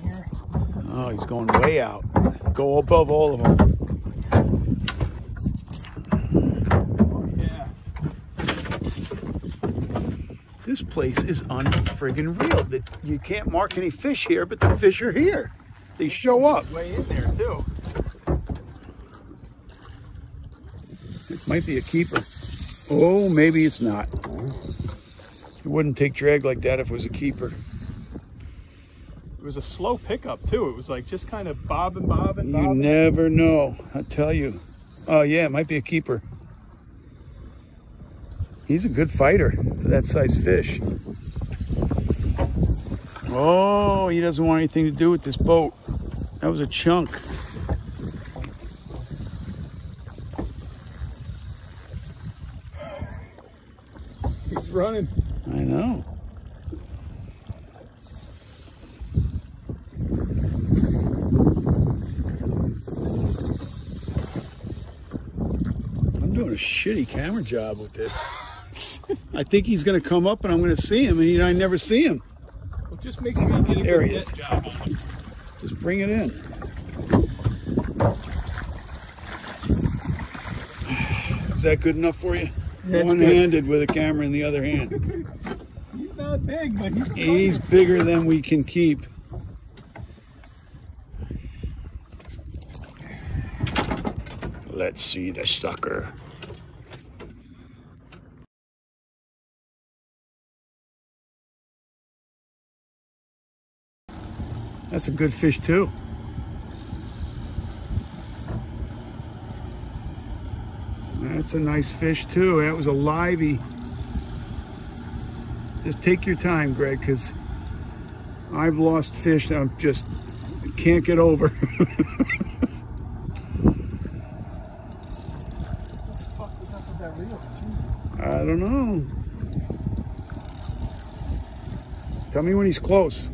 here. Oh, he's going way out. Go above all of them. Oh, yeah. This place is unfriggin' real. You can't mark any fish here, but the fish are here. They show up. Way in there, too. It might be a keeper. Oh, maybe it's not. It wouldn't take drag like that if it was a keeper. It was a slow pickup, too. It was like just kind of bobbing. You never know, I tell you. Oh, yeah, it might be a keeper. He's a good fighter for that size fish. Oh, he doesn't want anything to do with this boat. That was a chunk. Just keeps running. I know. I'm doing a shitty camera job with this. I think he's going to come up and I'm going to see him, and I never see him. Well, just make sure you get a There good he is. job on it. Just bring it in. Is that good enough for you? One-handed with a camera in the other hand. He's not big, but He's bigger than we can keep. Let's see the sucker. That's a good fish too. That's a nice fish too. That was a livey. Just take your time, Greg, because I've lost fish that I just can't get over. I don't know. Tell me when he's close.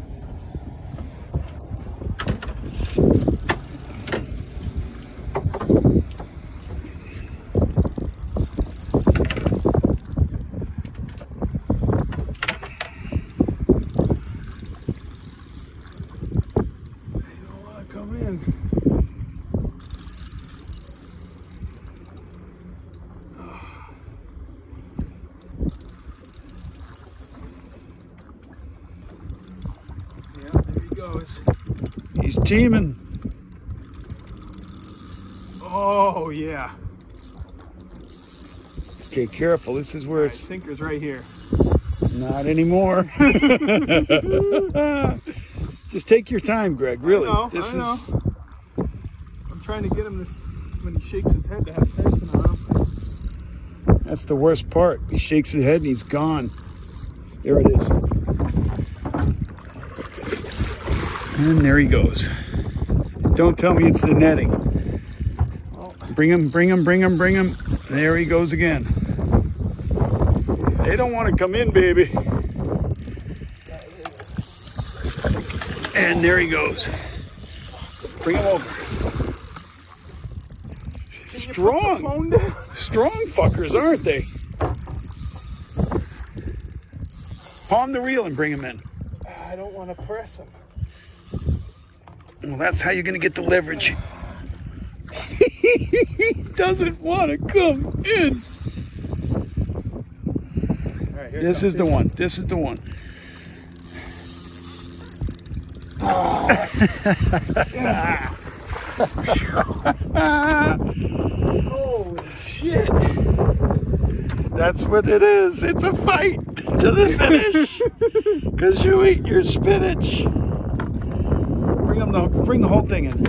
He's teaming. Oh, yeah. Okay, careful. This is where it's sinker's right here. Not anymore. Just take your time, Greg. Really. I know. I'm trying to get him to, when he shakes his head, to have tension on him. That's the worst part. He shakes his head and he's gone. There it is. And there he goes. Don't tell me it's the netting. Bring him, bring him, bring him, bring him. There he goes again. They don't want to come in, baby. And there he goes. Bring him over. Strong. Strong fuckers, aren't they? Palm the reel and bring him in. I don't want to press him. Well, that's how you're going to get the leverage. He doesn't want to come in. All right, this is the one. This is the one. Holy shit. That's what it is. It's a fight to the finish. Because you eat your spinach. Bring the whole thing in.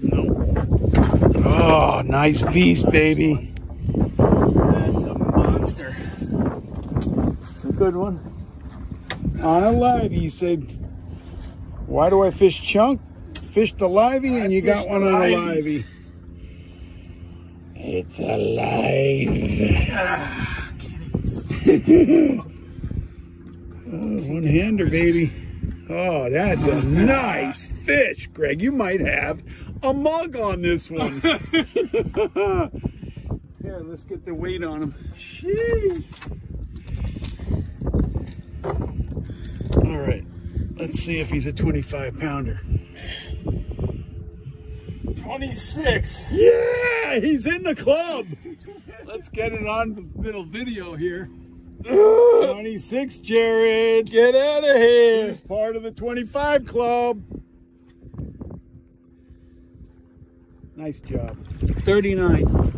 No. Oh, nice beast, baby. That's a monster. It's a good one. On a livey, you said, why do I fish chunk? Fish the livey, and you got one on a livey. It's alive. Oh, one-hander, baby. Oh, that's a nice fish, Greg. You might have a mug on this one. Here, let's get the weight on him. Sheesh. All right, Let's see if he's a 25 pounder. 26. Yeah, he's in the club. Let's get it on little video here. 26, Jared. Get out of here. He's part of the 25 club. Nice job. 39.